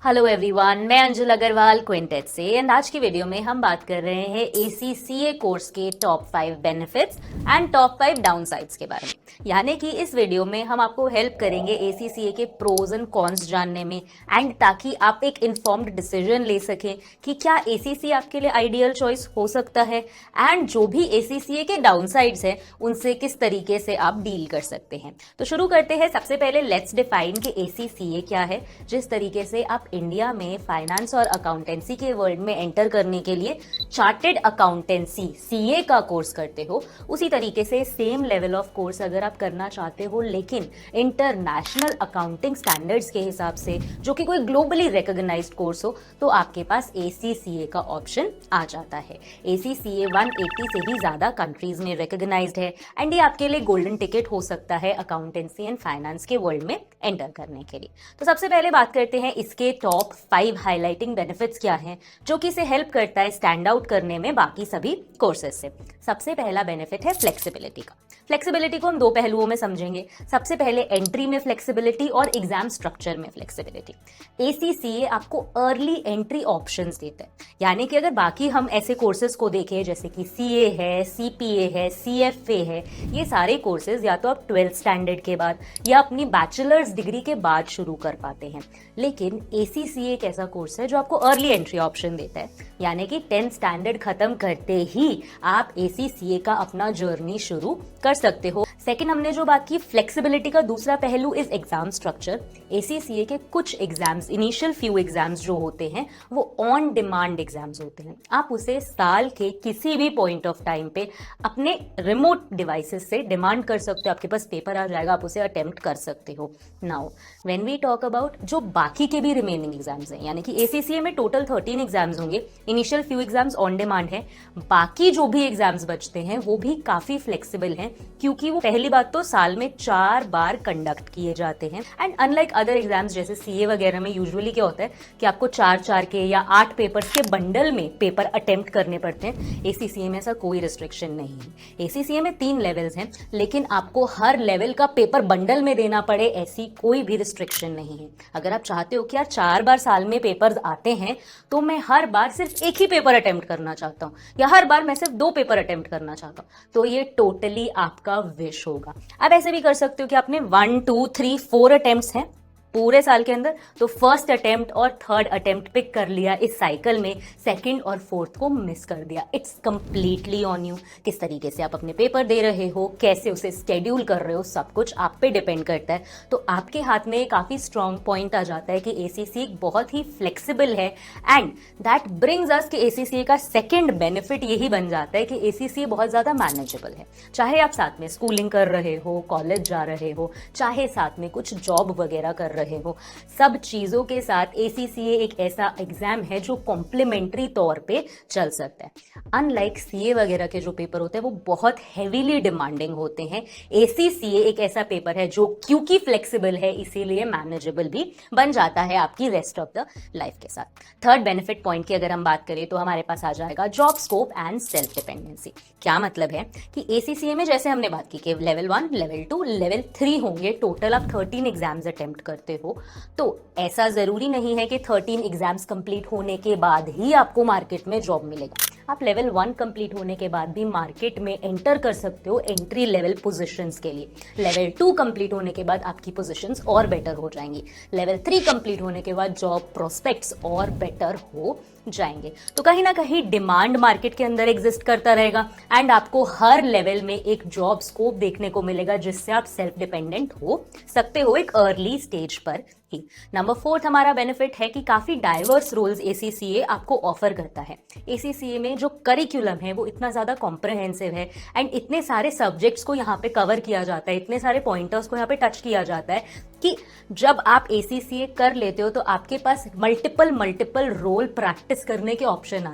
Hello everyone, मैं Anjul Agarwal quintet से and आज की वीडियो में हम बात कर रहे हैं ACCA कोर्स के top 5 benefits and top 5 downsides के बारे में। यानी कि इस वीडियो में हम आपको हेल्प करेंगे ACCA के प्रोज एंड कॉन्स जानने में एंड ताकि आप एक इन्फॉर्म्ड डिसीजन ले सकें कि क्या ACCA आपके लिए आइडियल चॉइस हो सकता है एंड जो भी ACCA के डाउनसाइड्स हैं उनसे किस तरीके से आप डील कर सकते हैं। तो शुरू करते हैं। सबसे पहले लेट्स डिफाइन कि ACCA क्या है। जिस तरीके से आप इंडिया में फाइनेंस और अकाउंटेंसी के वर्ल्ड में एंटर करने के लिए चार्टेड अकाउंटेंसी CA का कोर्स करते हो, उसी तरीके से सेम लेवल ऑफ कोर्स अगर आप करना चाहते हो लेकिन इंटरनेशनल अकाउंटिंग स्टैंडर्ड्स के हिसाब से, जो कि कोई ग्लोबली रिकॉग्नाइज्ड कोर्स हो, तो आपके पास ACCA का ऑप्शन आ जाता है। ACCA 180 से भी ज्यादा कंट्रीज में रिकॉग्नाइज्ड है एंड ये आपके लिए गोल्डन टिकट हो सकता है अकाउंटेंसी एंड फाइनेंस के वर्ल्ड में एंटर करने के लिए। तो सबसे पहले बात करते हैं इसके टॉप 5 हाइलाइटिंग बेनिफिट्स क्या हैं जो कि इसे हेल्प करता है स्टैंड आउट करने में बाकी सभी कोर्सेज से। सबसे पहला बेनिफिट है फ्लेक्सिबिलिटी का। फ्लेक्सिबिलिटी को हम दो पहलुओं में समझेंगे। सबसे पहले एंट्री में फ्लेक्सिबिलिटी और एग्जाम स्ट्रक्चर में फ्लेक्सिबिलिटी। ACCA आपको अर्ली एंट्री ऑप्शंस देता है, यानी कि अगर बाकी हम ऐसे कोर्सेज को देखें जैसे कि CA है, CPA है, CFA है, ये सारे कोर्सेज या तो आप 12th स्टैंडर्ड के बाद या अपनी बैचलर्स डिग्री के बाद शुरू कर पाते हैं, लेकिन ACCA एक ऐसा कोर्स है जो आपको अर्ली एंट्री ऑप्शन देता है, यानी कि 10th स्टैंडर्ड खत्म करते ही आप ACCA का अपना जर्नी शुरू कर सकते हो। सेकंड, हमने जो बात की फ्लेक्सिबिलिटी का दूसरा पहलू इज एग्जाम स्ट्रक्चर। ACCA के कुछ एग्जाम्स, इनिशियल फ्यू एग्जाम्स जो होते हैं वो ऑन डिमांड एग्जाम्स होते हैं। आप उसे साल के किसी भी पॉइंट ऑफ टाइम पे अपने रिमोट डिवाइसेस से डिमांड कर सकते हो, आपके पास पेपर आ जाएगा, आप उसे अटेम्प्ट कर सकते हो। Now when we talk about जो बाकी के भी रिमेनिंग एग्जाम्स हैं, यानी कि ACCA में टोटल 13 एग्जाम्स होंगे, initial few exams on demand है, बाकी जो भी एग्जाम्स बचते हैं वो भी काफी फ्लेक्सिबल हैं, क्योंकि वो पहली बात तो साल में 4 बार कंडक्ट किए जाते हैं एंड अनलाइक अदर एग्जाम्स जैसे CA वगैरह में यूजुअली क्या होता है कि आपको 4 के या 8 पेपर्स के बंडल में पेपर अटेम्प्ट करने पड़ते हैं। ACCA में ऐसा कोई रिस्ट्रिक्शन नहीं है। ACCA में 3 लेवल्स हैं, लेकिन आपको हर लेवल का पेपर बंडल में देना पड़े ऐसी कोई भी रिस्ट्रिक्शन नहीं है। अगर आप चाहते हो कि यार 4 बार साल में पेपर्स आते हैं तो मैं हर बार सिर्फ एक ही पेपर अटेम्प्ट करना चाहता हूँ या हर बार मैं सिर्फ 2 पेपर अटेम्प्ट करना चाहता हूँ, तो ये टोटली आपका विश होगा। अब ऐसे भी कर सकते हो कि आपने 1 2 3 4 अटेम्प्ट्स हैं पूरे साल के अंदर, तो फर्स्ट अटेम्प्ट और थर्ड अटेम्प्ट पिक कर लिया इस साइकिल में, सेकंड और फोर्थ को मिस कर दिया। It's completely on you. किस तरीके से आप अपने पेपर दे रहे हो, कैसे उसे स्केड्यूल कर रहे हो, सब कुछ आप पे डिपेंड करता है। तो आपके हाथ में काफी स्ट्रॉन्ग पॉइंट आ जाता है कि ACCA बहुत ही फ्लेक्सिबल है एंड दैट ब्रिंग्स अस कि ACCA का सेकेंड बेनिफिट यही बन जाता है कि ACCA बहुत ज्यादा मैनेजेबल है। चाहे आप साथ में स्कूलिंग कर रहे हो, कॉलेज जा रहे हो, चाहे साथ में कुछ जॉब वगैरह कर रहे हो, सब चीजों के साथ ACCA एक ऐसा एग्जाम है जो कॉम्प्लीमेंट्री तौर पे चल सकता है। अनलाइक CA वगैरह के जो पेपर होते हैं वो बहुत हेवीली डिमांडिंग होते हैं, ACCA एक ऐसा पेपर है जो क्योंकि फ्लेक्सिबल है इसीलिए मैनेजेबल भी बन जाता है आपकी रेस्ट ऑफ द लाइफ के साथ। थर्ड बेनिफिट पॉइंट की अगर हम बात करें तो हमारे पास आ जाएगा job scope and self dependency. क्या मतलब है कि ACCA में जैसे हमने बात की कि लेवल 1, लेवल 2, लेवल 3 होंगे, टोटल आप 13 एग्जाम्स अटेम्प्ट करते हो, तो ऐसा जरूरी नहीं है कि 13 एग्जाम्स कंप्लीट होने के बाद ही आपको मार्केट में जॉब मिलेगा। आप लेवल 1 कंप्लीट होने के बाद भी मार्केट में एंटर कर सकते हो एंट्री लेवल पोजीशंस के लिए। लेवल 2 कंप्लीट होने के बाद आपकी पोजीशंस और बेटर हो जाएंगी। लेवल 3 कंप्लीट होने के बाद जॉब प्रोस्पेक्ट्स और बेटर हो जाएंगे। तो कहीं ना कहीं डिमांड मार्केट के अंदर एग्जिस्ट करता रहेगा एंड आपको हर लेवल में एक जॉब स्कोप देखने को मिलेगा जिससे आप सेल्फ डिपेंडेंट हो सकते हो एक अर्ली स्टेज पर ही। नंबर 4 हमारा बेनिफिट है कि काफी डाइवर्स रोल्स ACCA आपको ऑफर करता है। ACCA में जो करिकुलम है वो इतना ज्यादा कॉम्प्रहेंसिव है एंड इतने सारे सब्जेक्ट्स को यहाँ पे कवर किया जाता है, इतने सारे पॉइंटर्स को यहाँ पे टच किया जाता है कि जब आप ACCA कर लेते हो तो आपके पास मल्टीपल रोल प्रैक्टिस करने के ऑप्शन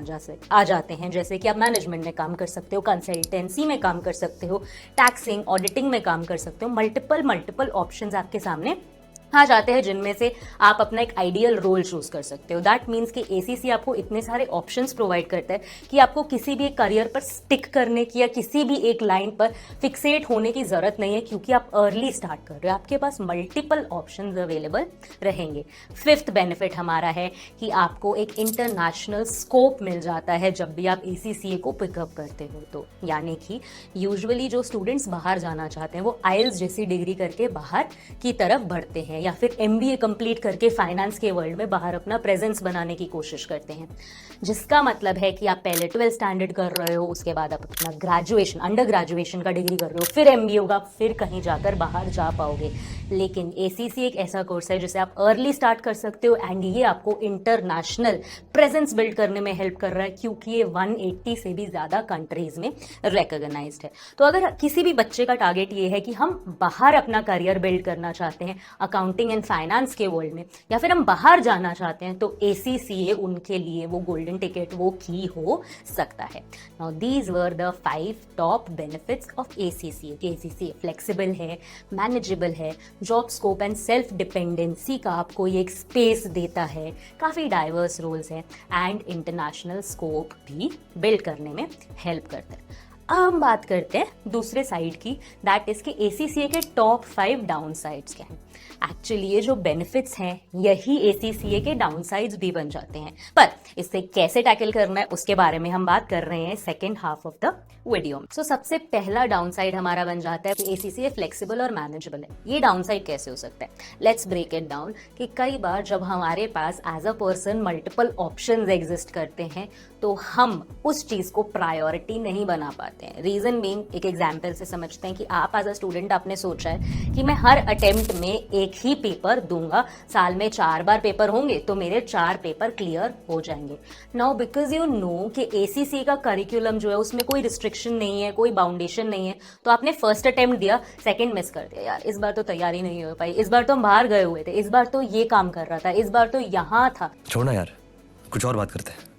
आ जाते हैं। जैसे कि आप मैनेजमेंट में काम कर सकते हो, कंसल्टेंसी में काम कर सकते हो, टैक्सिंग, ऑडिटिंग में काम कर सकते हो। मल्टीपल ऑप्शंस आपके सामने आ जाते हैं जिनमें से आप अपना एक आइडियल रोल चूज कर सकते हो। दैट मीन्स कि एसीसी आपको इतने सारे ऑप्शंस प्रोवाइड करता है कि आपको किसी भी एक करियर पर स्टिक करने की या किसी भी एक लाइन पर फिक्सेट होने की जरूरत नहीं है, क्योंकि आप अर्ली स्टार्ट कर रहे हो, आपके पास मल्टीपल ऑप्शंस अवेलेबल रहेंगे। फिफ्थ बेनिफिट हमारा है कि आपको एक इंटरनेशनल स्कोप मिल जाता है जब भी आप एसीसीए को पिकअप करते हो तो। यानी कि यूजुअली जो स्टूडेंट्स बाहर जाना चाहते हैं वो आइल्स जैसी डिग्री करके बाहर की तरफ बढ़ते हैं, या फिर एमबीए कंप्लीट करके फाइनेंस के वर्ल्ड में बाहर अपना प्रेजेंस बनाने की कोशिश करते हैं। जिसका मतलब है कि आप पहले 12th स्टैंडर्ड कर रहे हो, उसके बाद आप अपना ग्रेजुएशन, अंडर ग्रेजुएशन का डिग्री कर रहे हो, फिर एमबीए होगा, फिर कहीं जाकर बाहर जा पाओगे। लेकिन एसीसी एक ऐसा कोर्स है जिसे आप अर्ली स्टार्ट कर सकते हो, एंड ये आपको इंटरनेशनल प्रेजेंस बिल्ड करने में हेल्प कर रहा है, क्योंकि ये 180 से भी ज्यादा कंट्रीज में रिकॉग्नाइज्ड है। तो अगर किसी भी बच्चे का टारगेट ये है कि हम बाहर अपना करियर बिल्ड करना चाहते हैं अकाउंटिंग एंड फाइनेंस के वर्ल्ड में, या फिर हम बाहर जाना चाहते हैं, तो एसीसीए उनके लिए वो गोल्डन टिकट, वो की हो सकता है। Now these were the 5 top benefits of ACCA. ACCA flexible है, मैनेजेबल है, job scope and self dependency का आपको ये एक स्पेस देता है, काफ़ी डाइवर्स रोल्स हैं, एंड इंटरनेशनल स्कोप भी बिल्ड करने में हेल्प करता है। अब हम बात करते हैं दूसरे साइड की, दैट इज कि एसीसीए के टॉप 5 डाउन साइड्स क्या हैं। एक्चुअली ये जो बेनिफिट्स हैं यही एसीसीए के डाउन साइड्स भी बन जाते हैं, पर इसे कैसे टैकल करना है उसके बारे में हम बात कर रहे हैं second half of the video. So सबसे पहला डाउन साइड हमारा बन जाता है कि एसीसीए फ्लेक्सिबल और मैनेजेबल है। ये डाउन साइड कैसे हो सकता है, लेट्स ब्रेक इट डाउन। कि कई बार जब हमारे पास as a person multiple options exist करते हैं तो हम उस चीज को प्रायोरिटी नहीं बना पाते हैं। रीजन बीइंग, एक एग्जांपल से समझते हैं कि आप एज अ स्टूडेंट आपने सोचा है कि मैं हर अटेम्प्ट में एक ही पेपर दूंगा, साल में 4 बार पेपर होंगे तो मेरे 4 पेपर क्लियर हो जाएंगे। नाउ बिकॉज यू नो कि एसीसी का करिकुलम जो है उसमें कोई रिस्ट्रिक्शन नहीं है, कोई बाउंडेशन नहीं है, तो आपने फर्स्ट अटेम्प्ट दिया, सेकंड मिस कर दिया, यार इस बार तो तैयारी नहीं हो पाई, इस बार तो हम बाहर गए हुए थे, इस बार तो ये काम कर रहा था, इस बार तो यहाँ था, छोड़ना यार, कुछ और बात करते हैं।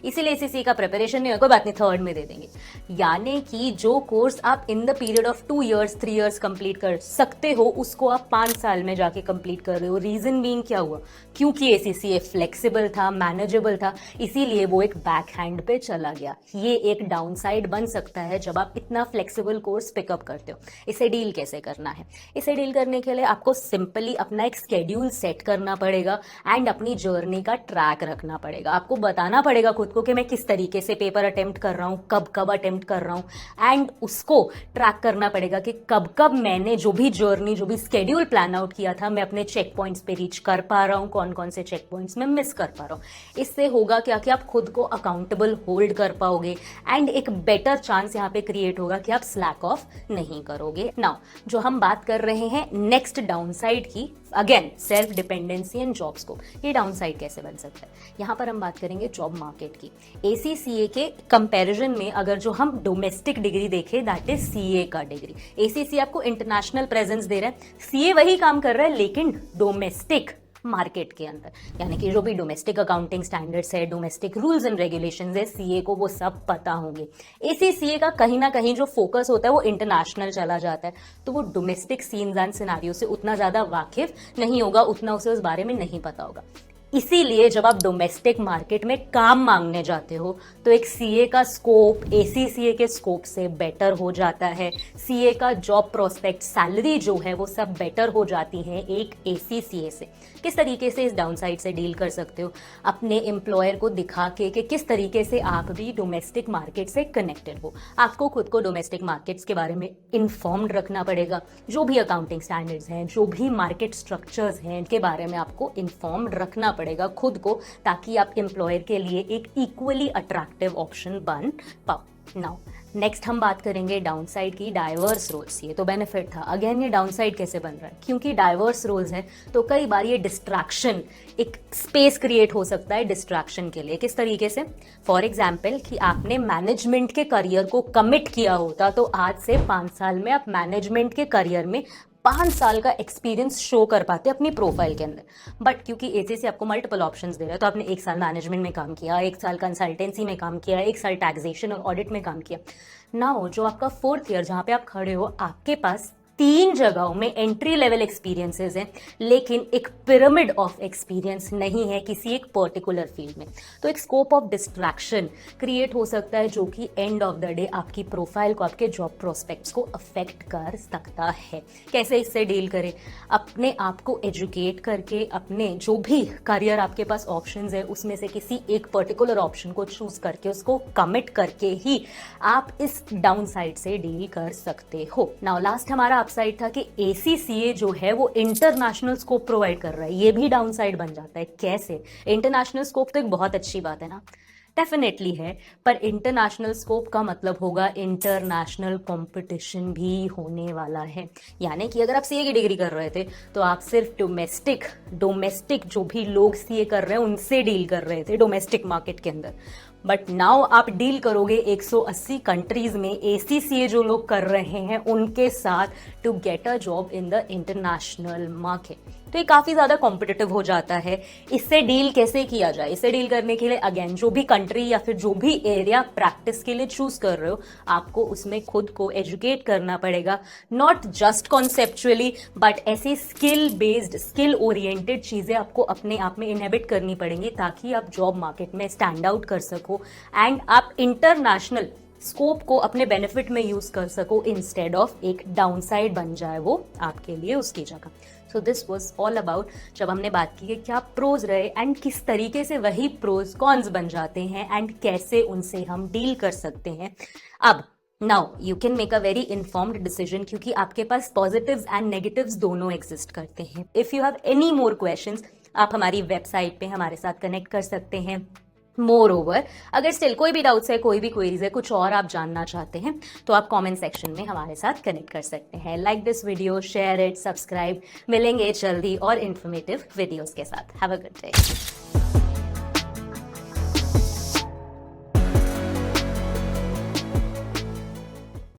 इसीलिए एसीसी का प्रिपरेशन नहीं हो, कोई बात नहीं, थर्ड में दे देंगे। यानी कि जो कोर्स आप in the period of 2 years 3 years complete कर सकते हो उसको आप 5 साल में जाके कंप्लीट कर रहे हो। रीजन बीइंग क्या हुआ, क्योंकि एसीसी फ्लेक्सिबल था, मैनेजेबल था, इसीलिए वो एक बैक हैंड पे चला गया। ये एक डाउन साइड बन सकता है जब आप इतना फ्लेक्सिबल कोर्स पिकअप करते हो। इसे डील कैसे करना है, इसे डील करने के लिए आपको सिंपली अपना एक स्केड्यूल सेट करना पड़ेगा एंड अपनी जर्नी का ट्रैक रखना पड़ेगा। आपको बताना पड़ेगा खुद को कि मैं किस तरीके से पेपर अटेम्प्ट कर रहा हूं, कब कब अटेम्प्ट कर रहा हूं, एंड उसको ट्रैक करना पड़ेगा कि कब कब मैंने जो भी जर्नी, जो भी स्केड्यूल प्लान आउट किया था, मैं अपने चेक पॉइंट्स पे रीच कर पा रहा हूं, कौन कौन से चेक पॉइंट्स में मिस कर पा रहा हूं। इससे होगा क्या कि आप खुद को अकाउंटेबल होल्ड कर पाओगे एंड एक बेटर चांस यहाँ पे क्रिएट होगा कि आप स्लैक ऑफ नहीं करोगे। नाउ जो हम बात कर रहे हैं नेक्स्ट डाउन साइड की, again self dependency and job scope. ये डाउन साइड कैसे बन सकता है, यहाँ पर हम बात करेंगे जॉब मार्केट की। एसीसीए के कंपैरिजन में अगर जो हम डोमेस्टिक डिग्री देखें, दैट इज सीए का डिग्री, एसीसीए आपको इंटरनेशनल प्रेजेंस दे रहा है, सीए वही काम कर रहा है लेकिन डोमेस्टिक मार्केट के अंदर। यानी कि जो भी डोमेस्टिक अकाउंटिंग स्टैंडर्ड्स है, डोमेस्टिक रूल्स एंड रेगुलेशंस है, सीए को वो सब पता होंगे। एसीसीए का कहीं ना कहीं जो फोकस होता है वो इंटरनेशनल चला जाता है, तो वो डोमेस्टिक सीन्स एंड सिनेरियो से उतना ज्यादा वाकिफ नहीं होगा, उतना उसे उस बारे में नहीं पता होगा। इसीलिए जब आप डोमेस्टिक मार्केट में काम मांगने जाते हो तो एक सीए का स्कोप एसीसीए के स्कोप से बेटर हो जाता है। सीए का जॉब प्रोस्पेक्ट, सैलरी जो है वो सब बेटर हो जाती है एक एसीसीए से। किस तरीके से इस डाउनसाइड से डील कर सकते हो, अपने एम्प्लॉयर को दिखा के कि किस तरीके से आप भी डोमेस्टिक मार्केट से कनेक्टेड हो। आपको खुद को डोमेस्टिक मार्केट्स के बारे में इन्फॉर्म्ड रखना पड़ेगा, जो भी अकाउंटिंग स्टैंडर्ड्स हैं, जो भी मार्केट स्ट्रक्चर्स हैं, इनके बारे में आपको इन्फॉर्म्ड रखना पड़ेगा खुद को, ताकि आप एम्प्लॉयर के लिए एक इक्वली अट्रैक्टिव ऑप्शन बन पाओ। नाउ नेक्स्ट हम बात करेंगे डाउनसाइड की, डाइवर्स रोल्स। ये तो बेनिफिट था, अगेन ये डाउनसाइड कैसे बन रहा है, क्योंकि डाइवर्स रोल्स है तो कई बार ये डिस्ट्रैक्शन, एक स्पेस क्रिएट हो सकता है डिस्ट्रैक्शन के लिए। किस तरीके से, फॉर एग्जाम्पल कि आपने मैनेजमेंट के करियर को कमिट किया होता तो आज से 5 साल में आप मैनेजमेंट के करियर में 5 साल का एक्सपीरियंस शो कर पाते अपनी प्रोफाइल के अंदर। बट क्योंकि एसीसी आपको मल्टीपल ऑप्शंस दे रहा है तो आपने 1 साल मैनेजमेंट में काम किया, 1 साल कंसल्टेंसी में काम किया, 1 साल टैक्सेशन और ऑडिट में काम किया। नाउ जो आपका 4th ईयर जहाँ पे आप खड़े हो, आपके पास 3 जगहों में एंट्री लेवल एक्सपीरियंसेस हैं, लेकिन एक पिरामिड ऑफ एक्सपीरियंस नहीं है किसी एक पर्टिकुलर फील्ड में। तो एक स्कोप ऑफ डिस्ट्रैक्शन क्रिएट हो सकता है जो कि एंड ऑफ द डे आपकी प्रोफाइल को, आपके जॉब प्रोस्पेक्ट्स को अफेक्ट कर सकता है। कैसे इससे डील करें? अपने आप को एजुकेट करके, अपने जो भी करियर आपके पास ऑप्शंस है उसमें से किसी एक पर्टिकुलर ऑप्शन को चूज करके उसको कमिट करके ही आप इस डाउन साइड से डील कर सकते हो। नाउ लास्ट हमारा अपसाइड था कि ACCA जो है वो इंटरनेशनल स्कोप प्रोवाइड कर रहा है, ये भी डाउन साइड बन जाता है। कैसे? इंटरनेशनल स्कोप तो एक बहुत अच्छी बात है ना, डेफिनेटली है, पर इंटरनेशनल स्कोप का मतलब होगा इंटरनेशनल कंपटीशन भी होने वाला है। यानी कि अगर आप सीए की डिग्री कर रहे थे तो आप सिर्फ डोमेस्टिक जो भी लोग सीए कर रहे हैं उनसे डील कर रहे थे डोमेस्टिक मार्केट के अंदर, बट नाउ आप डील करोगे 180 कंट्रीज में ACCA जो लोग कर रहे हैं उनके साथ to get a job in the international market. तो ये काफ़ी ज़्यादा कॉम्पिटिटिव हो जाता है। इससे डील कैसे किया जाए? इससे डील करने के लिए अगेन जो भी कंट्री या फिर जो भी एरिया प्रैक्टिस के लिए चूज कर रहे हो, आपको उसमें खुद को एजुकेट करना पड़ेगा, नॉट जस्ट कॉन्सेप्चुअली बट ऐसी स्किल बेस्ड, स्किल ओरिएंटेड चीज़ें आपको अपने आप में इनहेबिट करनी पड़ेंगी ताकि आप जॉब मार्केट में स्टैंड आउट कर सको एंड आप इंटरनेशनल स्कोप को अपने बेनिफिट में यूज कर सको इंस्टेड ऑफ एक डाउनसाइड बन जाए वो आपके लिए उसकी जगह। So this was all about जब हमने बात की कि क्या प्रोज रहे एंड किस तरीके से वही प्रोज कॉन्स बन जाते हैं एंड कैसे उनसे हम डील कर सकते हैं। अब now you can make a very informed decision क्योंकि आपके पास पॉजिटिव्स एंड नेगेटिव्स दोनों एग्जिस्ट करते हैं। If you have any more questions आप हमारी वेबसाइट पे हमारे साथ कनेक्ट कर सकते हैं। मोर ओवर अगर स्टिल कोई भी डाउट्स है, कोई भी क्वेरीज है, कुछ और आप जानना चाहते हैं तो आप कमेंट सेक्शन में हमारे साथ कनेक्ट कर सकते हैं। Like this video, share it, subscribe. मिलेंगे जल्दी और इन्फॉर्मेटिव वीडियोस के साथ। Have a good day.